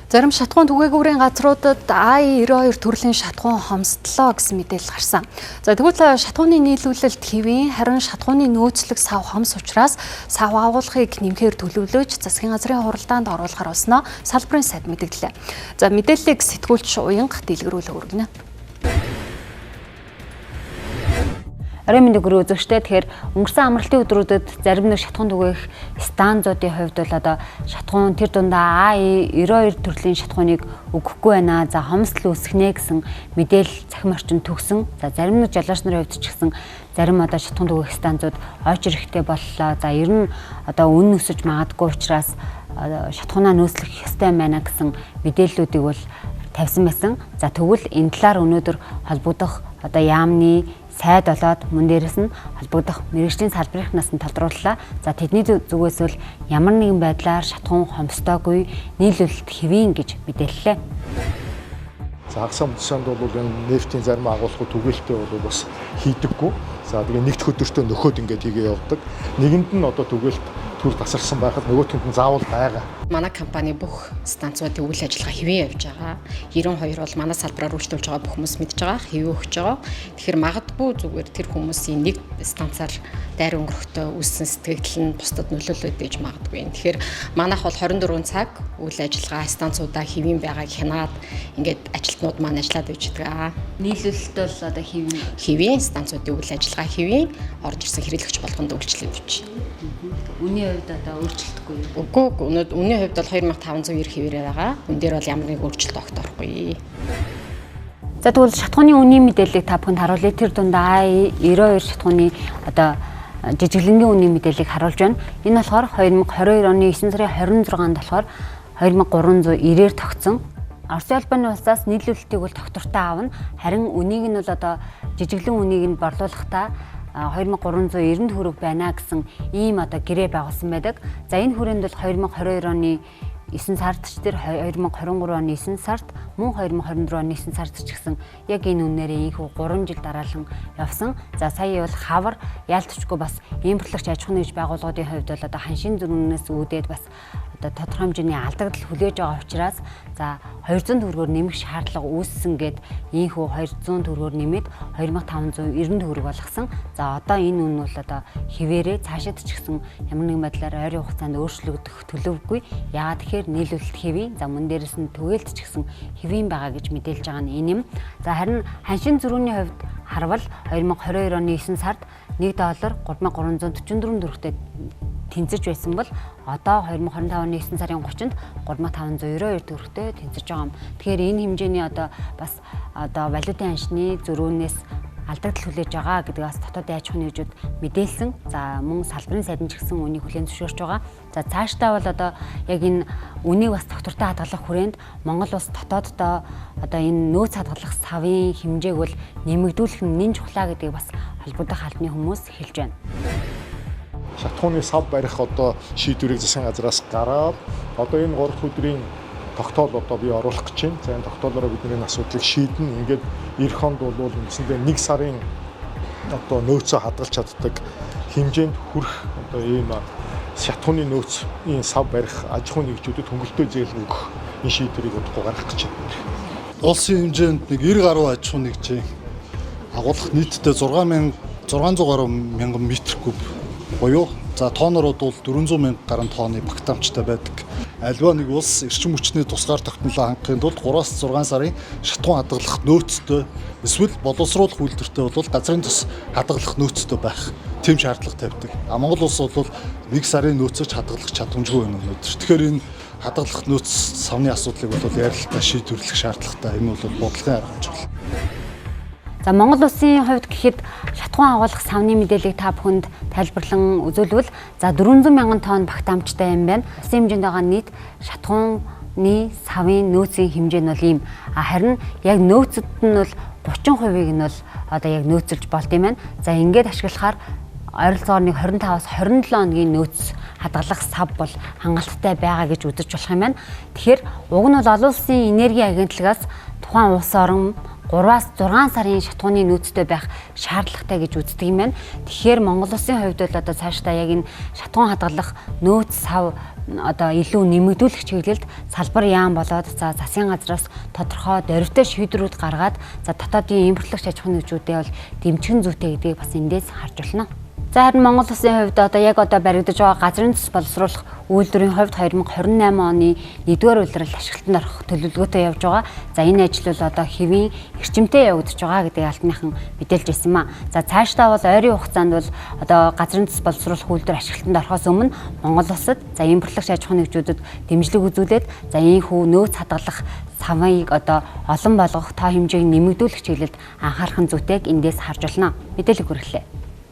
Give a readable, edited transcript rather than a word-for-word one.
Зарим шатхуун түгээгүүрийн газруудад I-92 төрлийн шатхуун хомсдлоо гэсэн мэдээлэл гарсан. За тэгвэл шатхууны нийлүүлэлт хэвийн, харин шатхууны нөөцлөг сав хомс учраас сав агуулгыг нэмэхээр төлөвлөж засгийн газрын хуралдаанд оруулахар болсноо салбарын сайд мэдээллээ. За мэдээллийг сэтгүүлч Уянга дэлгэрүүлээ өргөнө. Орой мэндийг үзэгчтэй тэгэхээр өнгөрсөн амралтын өдрүүдэд зарим нэг шатхуун түгээх станцуудын хувьд бол одоо шатхуун тэр дундаа I-92 төрлийн шатхууныг өгөхгүй байна. За хомсдол үүсгэнэ гэсэн мэдээлэл цахим орчинд төгсөн. За зарим нэг жолооч нарын хувьд ч гэсэн зарим одоо шатхуун түгээх станцууд ойч ирэхтэй боллоо. За ер нь одоо үнэ өсөж магадгүй учраас шатхуунаа нөөцлөх ёстой байна гэсэн мэдээллүүдийг бол тавьсан байсан. За тэгвэл энэ талаар өнөөдөр холбогдох одоо яамны сайд болоод мөн дээрээс нь холбогдох мэргэжлийн салбарынхнаас нь талдрууллаа. За тэдний зүгээс бол ямар нэгэн байдлаар шатхуун хомсдоогүй нийлүүлэлт хэвийн гэж мэдээллээ. За хагас амтсанд бол энэ нефтийн зарим агуулгууд түгээлтэй бол бас хийдэггүй. За тэгээ нэгд хөдөртөө нөхөд ингээд хийгээ явдаг. Нэгэнд нь одоо түгээлт төр тасарсан байхад нөгөөтөнд нь заавал байгаа. Манай компани бүх станцуудын үйл ажиллагаа хэвэн явж байгаа. 92 бол манай салбараар үйлчлүүлж байгаа бүх хүмүүс мэдж байгаа, хэвэн өгч байгаа. Тэгэхээр магадгүй зүгээр тэр хүмүүсийн нэг станцаар дайр өнгөрөхдөө үүссэн сэтгэл нь бусдад нөлөөлөд байж магадгүй. Тэгэхээр манайх бол 24 цаг үйл ажиллагаа станцуудаа хэвэн байгааг хянаад ингээд ажилтнууд маань ажиллаад байж байгаа. Нийлүүлэлт бол одоо хэвэн станцуудын үйл ажиллагаа хэвэн орж ирсэн хэрэглэгч болгонд үйлчлээд байж. Үний хувьд одоо өөрчлөлтгүй юу? Үгүй, үний хувьд бол 2590 хэвээрээ байгаа. Үн дээр бол ямар нэг өөрчлөлт огторохгүй. За тэгвэл шатхууны үнийн мэдээллийг та бүхэнд харуулъя. Тэр дундаа I-92 шатхууны одоо жижиглэнгийн үнийн мэдээллийг харуулж байна. Энэ болохоор 2022 оны 9 сарын 26-нд болохоор 2390-ээр тогтсон. Оросын албаны улсаас нийлүүлэлтийг бол тогтвортой аавна. Харин үнийг нь бол одоо жижиглэн үнийг нь борлуулахдаа 2390 төгрөг байна гэсэн ийм одоо гэрээ байгуулсан байдаг. За энэ хүрээнд бол 2022 оны 9 сард ч тэр 2023 оны 9 сард мөн 2024 оны 9 сард ч гэсэн яг энэ үнээрээ ийхүү 3 жил дараалан явсан. За сая бол хавар яалтчгүй бас импортлогч аж ахуйн нэгж байгууллагын хувьд бол одоо ханшийн зүрхнээс үүдээд бас одоо тодорхой хэмжээний алдагдал хүлээж байгаа учраас за 200 төгрөгөөр нэмэх шаардлага үүссэн гэд ийхүү 200 төгрөгөөр нэмээд 2590 төгрөг болгосон. За одоо энэ үн бол одоо хിവэрээ цаашид ч гэсэн ямар нэгэн байдлаар ойрын хугацаанд өөрчлөгдөх төлөвгүй. Яагаад тэгэхээр нийлүүлэлт хэвийн за мөн дээрээс нь түгээлт ч гэсэн хэвийн байгаа гэж мэдээлж байгаа нь энэ юм. За харин ханшийн зүрхний хувьд харвал 2022 оны 9 сард $1 3344 төгрөгтэй тэнцэж байсан бол одоо 2025 оны 9 сарын 30-нд 3592 төгрөгтэй тэнцэж байгаа юм. Тэгэхээр энэ хэмжээний одоо бас одоо валютын ханшны зөрүүнээс алдагдал хүлээж байгаа гэдгээс дотоодын аж ахуйн нэгжүүд мэдээлсэн. За мөн салбарын сайд нь ч гэсэн үнийг хүлээн зөвшөөрч байгаа. За цаашдаа бол одоо яг энэ үнийг бас тогтвортой хадгалах хүрээнд Монгол улс дотооддоо одоо энэ нөөц хадгалах савын хэмжээг бол нэмэгдүүлэх нь нэн чухлаа гэдгийг бас холбогдох албаны хүмүүс хэлж байна. Шатхууны сав барих одоо шийдвэрийг засгийн газраас гараад одоо энэ 3 өдрийн тогтоол одоо би оруулах гэж байна. За энэ тогтоолороо бидний асуудлыг шийднэ. Ингээд эх хонд бол үндсэндээ 1 сарын одоо нөөцөө хадгалж чаддаг хэмжээнд хүрэх одоо ийм шатхууны нөөцийн сав барих аж ахуйн нэгжүүдэд хөнгөлөлтөө зээл өгөх энэ шийдвэрийг удахгүй гаргах гэж байна. Улсын хэмжээнд нэг 90 гаруй аж ахуйн нэгжийн агуулгах нийтдээ 600 гаруй мянган метр куб буюу за тонорууд бол 400 мянга гаруй тонны багтаамжтай байдаг. Альва нэг улс эрчим хүчний тусгаар тогтнолоо хангахын тулд 3-6 сарын шатхуун хадгалах нөөцтэй эсвэл боловсруулах үйлдвэртэй бол газрын тус хадгалах нөөцтэй байх тийм шаардлага тавьдаг. Монгол улс бол 1 сарын нөөцөж хадгалах чадамжгүй байна өнөөдөр. Тэгэхээр энэ хадгалах нөөц савны асуудлыг бол ярилцлага шийдвэрлэх шаардлагатай. Энэ бол бодлогын арга хэмжээ. За Монгол улсын хувьд гэхэд шатхуун агуулгах савны мэдээллийг та бүхэнд тайлбарлан үзүүлвэл за 400 мянган тонн багтаамжтай юм байна. Улсын хэмжээнд байгаа нийт шатхууны савын нөөцийн хэмжээ нь бол ийм. Харин яг нөөцөд нь бол 30%-ийг нь бол одоо яг нөөцөлж болд юм байна. За ингээд ашиглахаар ойролцоогоор нэг 25-аас 27 хоногийн нөөц хадгалах сав бол хангалттай байгаа гэж үзэж болох юм байна. Тэгэхээр уг нь бол олон улсын энерги агентлагаас тухайн улс орон 3-аас 6 сарын шатхууны нөөцтэй байх шаардлагатай гэж үздэг юм байна. Тэгэхээр Монгол Улсын хувьд бол одоо цаашдаа яг энэ шатхуун хадгалах нөөц сав одоо илүү нэмэгдүүлэх чиглэлд салбар яам болоод засгийн газраас тодорхой дөрвтэй шийдвэрүүд гаргаад дотоодын импортлогч аж ахуйн нэгжүүдээ бол дэмжих зүйтэй гэдгийг бас эндээс харж байна. За харин Монгол Улсын хувьд одоо яг баригдаж байгаа газрын төс боловсруулах үйлдвэрийн хувьд 2028 оны 1-р улирал ашиглалтанд орох төлөвлөгөөтэй явж байгаа. За энэ ажил бол одоо хэвийн эрчимтэй явагдаж байгаа гэдэг алтныхан мэдээлж ирсэн маа. За цаашдаа бол ойрын хугацаанд бол одоо газрын төс боловсруулах үйлдвэр ашиглалтанд орохоос өмнө Монгол улсад за импортлогч аж ахуйн нэгжүүдэд дэмжлэг үзүүлээд за ийхүү нөөц хадгалах савыг одоо олон болгох тоо хэмжээг нэмэгдүүлэх чиглэлд анхаарах зүйтэйг эндээс харж байна. Мэдээлэл хүргэлээ.